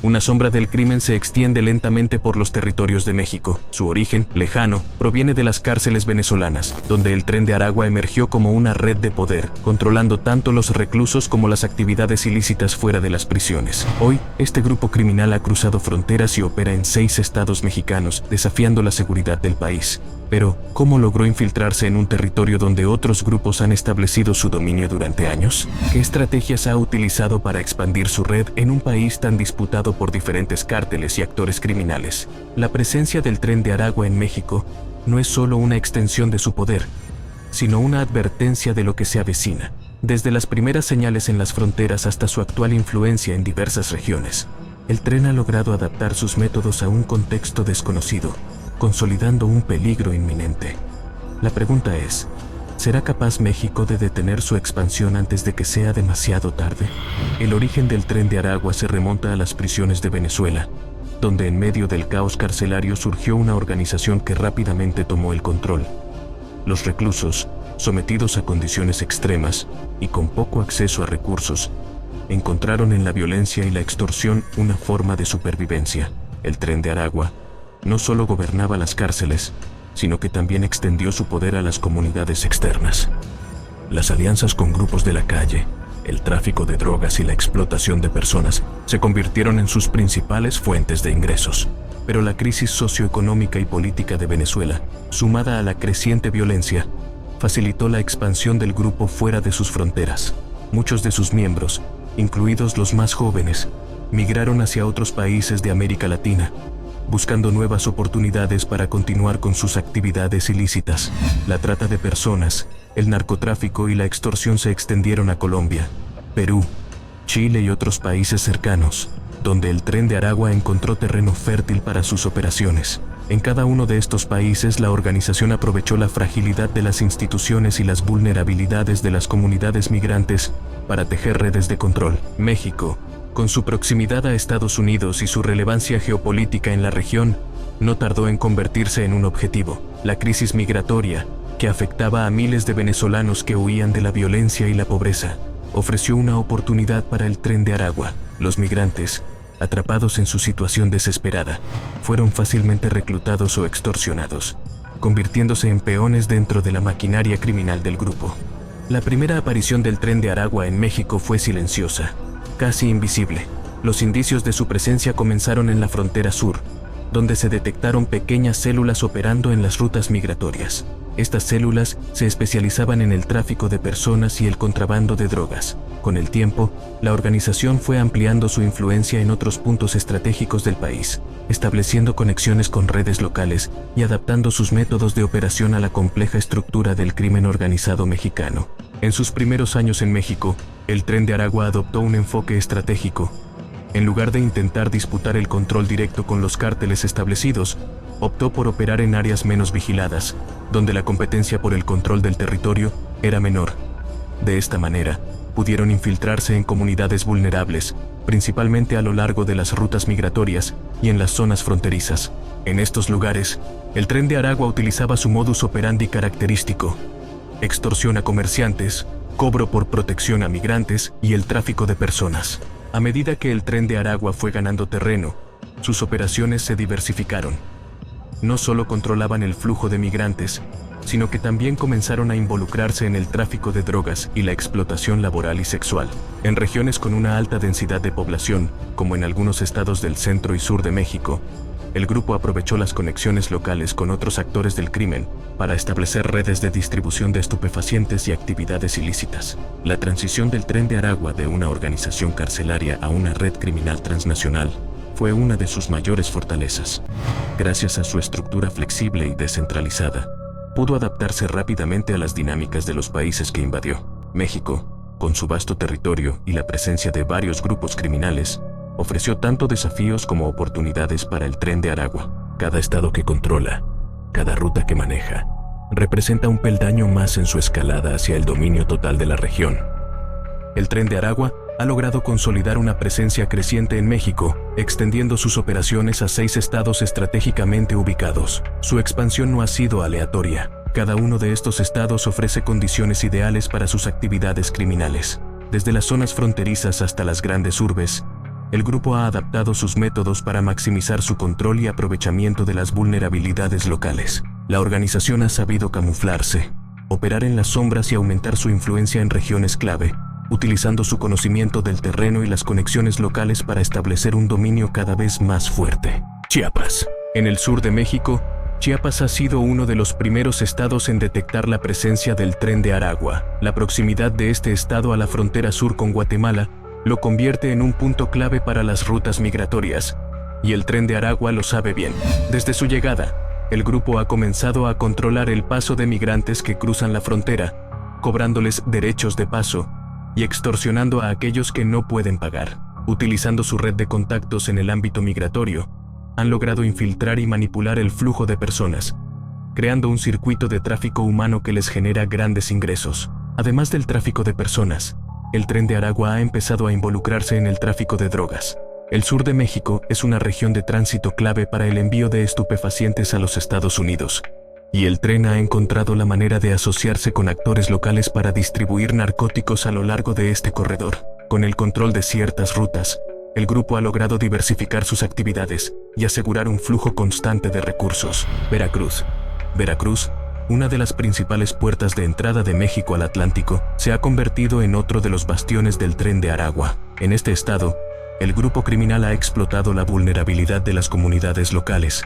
Una sombra del crimen se extiende lentamente por los territorios de México. Su origen, lejano, proviene de las cárceles venezolanas, donde el Tren de Aragua emergió como una red de poder, controlando tanto los reclusos como las actividades ilícitas fuera de las prisiones. Hoy, este grupo criminal ha cruzado fronteras y opera en 6 estados mexicanos, desafiando la seguridad del país. Pero, ¿cómo logró infiltrarse en un territorio donde otros grupos han establecido su dominio durante años? ¿Qué estrategias ha utilizado para expandir su red en un país tan disputado por diferentes cárteles y actores criminales? La presencia del Tren de Aragua en México no es solo una extensión de su poder, sino una advertencia de lo que se avecina. Desde las primeras señales en las fronteras hasta su actual influencia en diversas regiones, el tren ha logrado adaptar sus métodos a un contexto desconocido, consolidando un peligro inminente. La pregunta es, ¿será capaz México de detener su expansión antes de que sea demasiado tarde? El origen del Tren de Aragua se remonta a las prisiones de Venezuela, donde en medio del caos carcelario surgió una organización que rápidamente tomó el control. Los reclusos, sometidos a condiciones extremas y con poco acceso a recursos, encontraron en la violencia y la extorsión una forma de supervivencia. El Tren de Aragua no solo gobernaba las cárceles, sino que también extendió su poder a las comunidades externas. Las alianzas con grupos de la calle, el tráfico de drogas y la explotación de personas se convirtieron en sus principales fuentes de ingresos. Pero la crisis socioeconómica y política de Venezuela, sumada a la creciente violencia, facilitó la expansión del grupo fuera de sus fronteras. Muchos de sus miembros, incluidos los más jóvenes, migraron hacia otros países de América Latina, buscando nuevas oportunidades para continuar con sus actividades ilícitas. La trata de personas, el narcotráfico y la extorsión se extendieron a Colombia, Perú, Chile y otros países cercanos, donde el Tren de Aragua encontró terreno fértil para sus operaciones. En cada uno de estos países, la organización aprovechó la fragilidad de las instituciones y las vulnerabilidades de las comunidades migrantes para tejer redes de control. México, con su proximidad a Estados Unidos y su relevancia geopolítica en la región, no tardó en convertirse en un objetivo. La crisis migratoria, que afectaba a miles de venezolanos que huían de la violencia y la pobreza, ofreció una oportunidad para el Tren de Aragua. Los migrantes, atrapados en su situación desesperada, fueron fácilmente reclutados o extorsionados, convirtiéndose en peones dentro de la maquinaria criminal del grupo. La primera aparición del Tren de Aragua en México fue silenciosa, casi invisible. Los indicios de su presencia comenzaron en la frontera sur, donde se detectaron pequeñas células operando en las rutas migratorias. Estas células se especializaban en el tráfico de personas y el contrabando de drogas. Con el tiempo, la organización fue ampliando su influencia en otros puntos estratégicos del país, estableciendo conexiones con redes locales y adaptando sus métodos de operación a la compleja estructura del crimen organizado mexicano. En sus primeros años en México, el Tren de Aragua adoptó un enfoque estratégico. En lugar de intentar disputar el control directo con los cárteles establecidos, optó por operar en áreas menos vigiladas, donde la competencia por el control del territorio era menor. De esta manera, pudieron infiltrarse en comunidades vulnerables, principalmente a lo largo de las rutas migratorias y en las zonas fronterizas. En estos lugares, el Tren de Aragua utilizaba su modus operandi característico: extorsión a comerciantes, cobro por protección a migrantes y el tráfico de personas. A medida que el Tren de Aragua fue ganando terreno, sus operaciones se diversificaron. No solo controlaban el flujo de migrantes, sino que también comenzaron a involucrarse en el tráfico de drogas y la explotación laboral y sexual. En regiones con una alta densidad de población, como en algunos estados del centro y sur de México, el grupo aprovechó las conexiones locales con otros actores del crimen para establecer redes de distribución de estupefacientes y actividades ilícitas. La transición del Tren de Aragua de una organización carcelaria a una red criminal transnacional fue una de sus mayores fortalezas. Gracias a su estructura flexible y descentralizada, pudo adaptarse rápidamente a las dinámicas de los países que invadió. México, con su vasto territorio y la presencia de varios grupos criminales, ofreció tanto desafíos como oportunidades para el Tren de Aragua. Cada estado que controla, cada ruta que maneja, representa un peldaño más en su escalada hacia el dominio total de la región. El Tren de Aragua ha logrado consolidar una presencia creciente en México, extendiendo sus operaciones a 6 estados estratégicamente ubicados. Su expansión no ha sido aleatoria. Cada uno de estos estados ofrece condiciones ideales para sus actividades criminales. Desde las zonas fronterizas hasta las grandes urbes, el grupo ha adaptado sus métodos para maximizar su control y aprovechamiento de las vulnerabilidades locales. La organización ha sabido camuflarse, operar en las sombras y aumentar su influencia en regiones clave, utilizando su conocimiento del terreno y las conexiones locales para establecer un dominio cada vez más fuerte. Chiapas. En el sur de México, Chiapas ha sido uno de los primeros estados en detectar la presencia del Tren de Aragua. La proximidad de este estado a la frontera sur con Guatemala lo convierte en un punto clave para las rutas migratorias, y el Tren de Aragua lo sabe bien. Desde su llegada, el grupo ha comenzado a controlar el paso de migrantes que cruzan la frontera, cobrándoles derechos de paso y extorsionando a aquellos que no pueden pagar. Utilizando su red de contactos en el ámbito migratorio, han logrado infiltrar y manipular el flujo de personas, creando un circuito de tráfico humano que les genera grandes ingresos. Además del tráfico de personas, el Tren de Aragua ha empezado a involucrarse en el tráfico de drogas. El sur de México es una región de tránsito clave para el envío de estupefacientes a los Estados Unidos, y el tren ha encontrado la manera de asociarse con actores locales para distribuir narcóticos a lo largo de este corredor. Con el control de ciertas rutas, el grupo ha logrado diversificar sus actividades y asegurar un flujo constante de recursos. Veracruz. Veracruz, una de las principales puertas de entrada de México al Atlántico, se ha convertido en otro de los bastiones del Tren de Aragua. En este estado, el grupo criminal ha explotado la vulnerabilidad de las comunidades locales,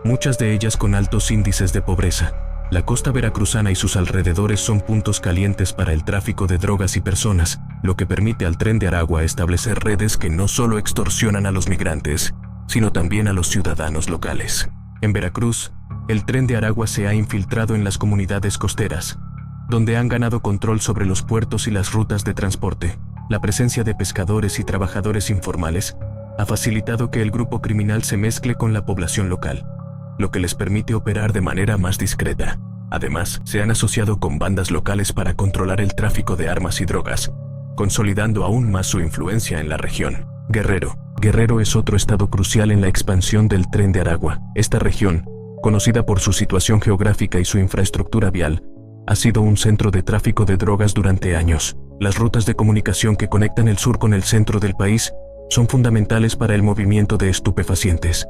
muchas de ellas con altos índices de pobreza. La costa veracruzana y sus alrededores son puntos calientes para el tráfico de drogas y personas, lo que permite al Tren de Aragua establecer redes que no solo extorsionan a los migrantes, sino también a los ciudadanos locales. En Veracruz, el Tren de Aragua se ha infiltrado en las comunidades costeras, donde han ganado control sobre los puertos y las rutas de transporte. La presencia de pescadores y trabajadores informales ha facilitado que el grupo criminal se mezcle con la población local, lo que les permite operar de manera más discreta. Además, se han asociado con bandas locales para controlar el tráfico de armas y drogas, consolidando aún más su influencia en la región. Guerrero. Guerrero es otro estado crucial en la expansión del Tren de Aragua. Esta región, conocida por su situación geográfica y su infraestructura vial, ha sido un centro de tráfico de drogas durante años. Las rutas de comunicación que conectan el sur con el centro del país son fundamentales para el movimiento de estupefacientes,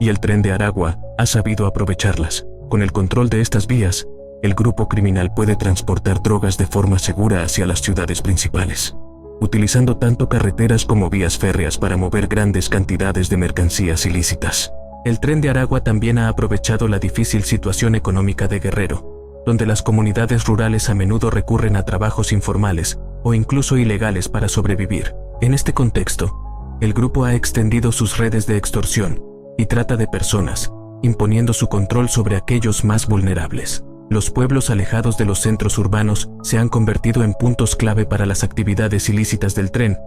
y el Tren de Aragua ha sabido aprovecharlas. Con el control de estas vías, el grupo criminal puede transportar drogas de forma segura hacia las ciudades principales, utilizando tanto carreteras como vías férreas para mover grandes cantidades de mercancías ilícitas. El Tren de Aragua también ha aprovechado la difícil situación económica de Guerrero, donde las comunidades rurales a menudo recurren a trabajos informales o incluso ilegales para sobrevivir. En este contexto, el grupo ha extendido sus redes de extorsión y trata de personas, imponiendo su control sobre aquellos más vulnerables. Los pueblos alejados de los centros urbanos se han convertido en puntos clave para las actividades ilícitas del tren,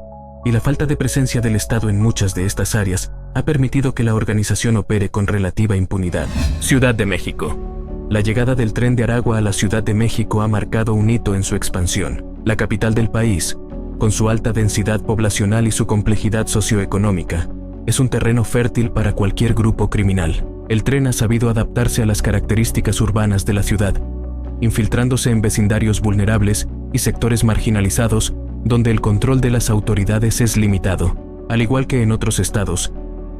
y la falta de presencia del Estado en muchas de estas áreas ha permitido que la organización opere con relativa impunidad. Ciudad de México. La llegada del Tren de Aragua a la Ciudad de México ha marcado un hito en su expansión. La capital del país, con su alta densidad poblacional y su complejidad socioeconómica, es un terreno fértil para cualquier grupo criminal. El tren ha sabido adaptarse a las características urbanas de la ciudad, infiltrándose en vecindarios vulnerables y sectores marginalizados donde el control de las autoridades es limitado. Al igual que en otros estados,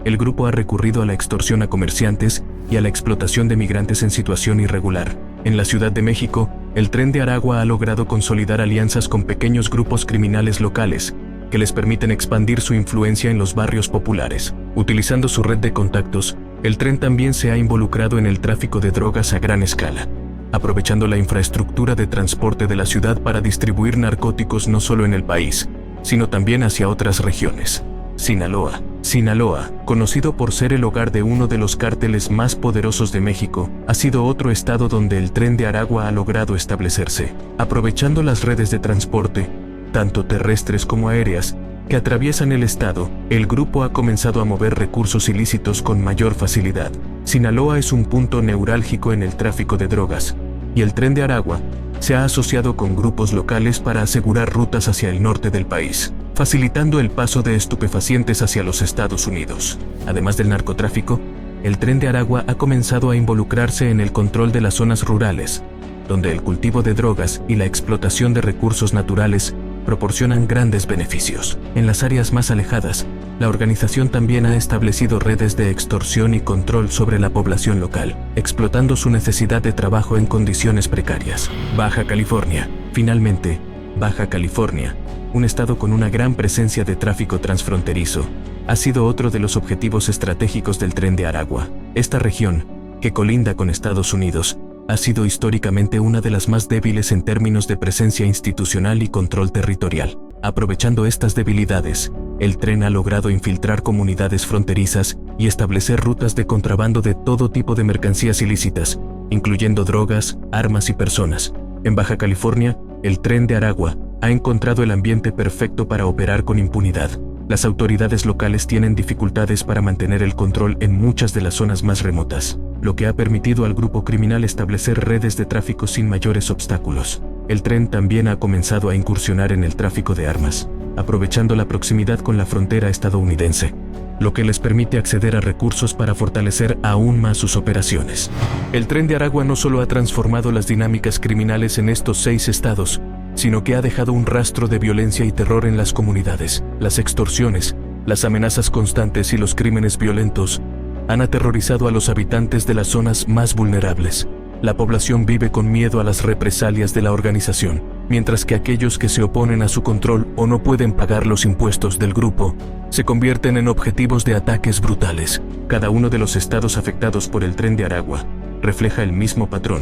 el grupo ha recurrido a la extorsión a comerciantes y a la explotación de migrantes en situación irregular. En la Ciudad de México, el Tren de Aragua ha logrado consolidar alianzas con pequeños grupos criminales locales que les permiten expandir su influencia en los barrios populares. Utilizando su red de contactos, el tren también se ha involucrado en el tráfico de drogas a gran escala, aprovechando la infraestructura de transporte de la ciudad para distribuir narcóticos no solo en el país, sino también hacia otras regiones. Sinaloa. Sinaloa, conocido por ser el hogar de uno de los cárteles más poderosos de México, ha sido otro estado donde el Tren de Aragua ha logrado establecerse, aprovechando las redes de transporte, tanto terrestres como aéreas, que atraviesan el estado. El grupo ha comenzado a mover recursos ilícitos con mayor facilidad. Sinaloa es un punto neurálgico en el tráfico de drogas, y el Tren de Aragua se ha asociado con grupos locales para asegurar rutas hacia el norte del país, facilitando el paso de estupefacientes hacia los Estados Unidos. Además del narcotráfico, el Tren de Aragua ha comenzado a involucrarse en el control de las zonas rurales, donde el cultivo de drogas y la explotación de recursos naturales proporcionan grandes beneficios. En las áreas más alejadas, La organización también ha establecido redes de extorsión y control sobre la población local, explotando su necesidad de trabajo en condiciones precarias. Baja California. Finalmente, Baja California, un estado con una gran presencia de tráfico transfronterizo, ha sido otro de los objetivos estratégicos del Tren de Aragua. Esta región, que colinda con Estados Unidos, ha sido históricamente una de las más débiles en términos de presencia institucional y control territorial. Aprovechando estas debilidades, el tren ha logrado infiltrar comunidades fronterizas y establecer rutas de contrabando de todo tipo de mercancías ilícitas, incluyendo drogas, armas y personas. En Baja California, el Tren de Aragua ha encontrado el ambiente perfecto para operar con impunidad. Las autoridades locales tienen dificultades para mantener el control en muchas de las zonas más remotas, lo que ha permitido al grupo criminal establecer redes de tráfico sin mayores obstáculos. El tren también ha comenzado a incursionar en el tráfico de armas, aprovechando la proximidad con la frontera estadounidense, lo que les permite acceder a recursos para fortalecer aún más sus operaciones. El Tren de Aragua no solo ha transformado las dinámicas criminales en estos 6 estados, sino que ha dejado un rastro de violencia y terror en las comunidades. Las extorsiones, las amenazas constantes y los crímenes violentos han aterrorizado a los habitantes de las zonas más vulnerables. La población vive con miedo a las represalias de la organización, mientras que aquellos que se oponen a su control o no pueden pagar los impuestos del grupo, se convierten en objetivos de ataques brutales. Cada uno de los estados afectados por el Tren de Aragua refleja el mismo patrón: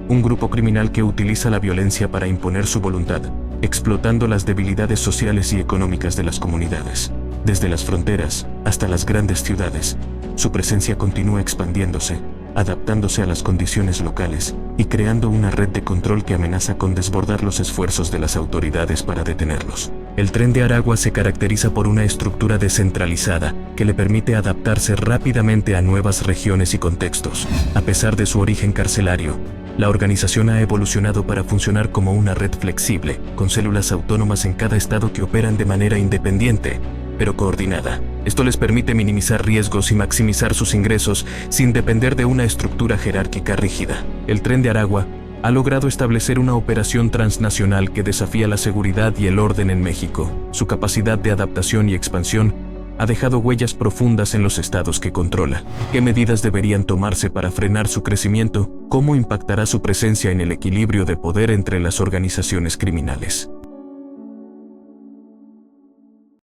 un grupo criminal que utiliza la violencia para imponer su voluntad, explotando las debilidades sociales y económicas de las comunidades. Desde las fronteras hasta las grandes ciudades, su presencia continúa expandiéndose, adaptándose a las condiciones locales y creando una red de control que amenaza con desbordar los esfuerzos de las autoridades para detenerlos. El Tren de Aragua se caracteriza por una estructura descentralizada que le permite adaptarse rápidamente a nuevas regiones y contextos. A pesar de su origen carcelario, la organización ha evolucionado para funcionar como una red flexible, con células autónomas en cada estado que operan de manera independiente, pero coordinada. Esto les permite minimizar riesgos y maximizar sus ingresos sin depender de una estructura jerárquica rígida. El Tren de Aragua ha logrado establecer una operación transnacional que desafía la seguridad y el orden en México. Su capacidad de adaptación y expansión ha dejado huellas profundas en los estados que controla. ¿Qué medidas deberían tomarse para frenar su crecimiento? ¿Cómo impactará su presencia en el equilibrio de poder entre las organizaciones criminales?